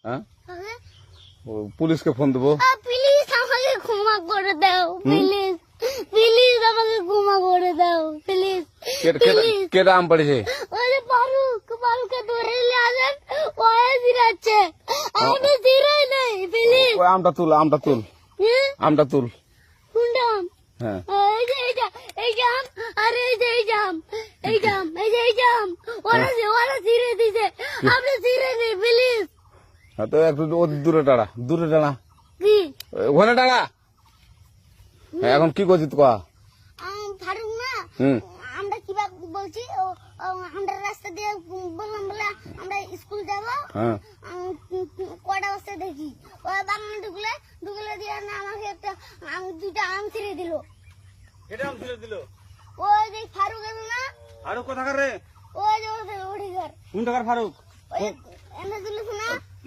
হ্যাঁ পুলিশকে ফোন দেবো। প্লিজ আমাকে ক্ষমা করে দাও, প্লিজ প্লিজ আমাকে ক্ষমা করে দাও, প্লিজ প্লিজ। কেটা আম পড়েছে? ওই যে ফারুককে ধরে নিয়ে আসেন, ওয়ে জিরাচ্ছে, আমি জিরাই নাই, প্লিজ। ওই আমটা তুল, আমটা তুল, আমটা তুল। কোনটা আম? হ্যাঁ এই যে এই যে আম, আরে এই যে এই যে আম, এই যে আম, এই যে এই যে আম, ওরা জিরে দিছে, আপনি জিরে নেই, প্লিজ। তো একটু দূরে টাড়া, দূরে টাড়া, কি ওখানে টাড়া। এখন কি করছিস কয়া? ফারুক না, আমরা কিভাবে বলছি, আমরা রাস্তা দিয়ে বললাম বলে আমরা স্কুল যাবো, কয়টা বস্তা দেখি ওই বাগানে ঢুকলে দিয়ে না আমাকে একটা দুইটা আম ছিঁড়ে দিল। কেটে আম ছিঁড়ে দিল? ওই যে ফারুক এলো না, ফারুক কোথাকার রে? ওই যে ওঠিকার কোন টাকার ফারুক? ওই এনে দিল না।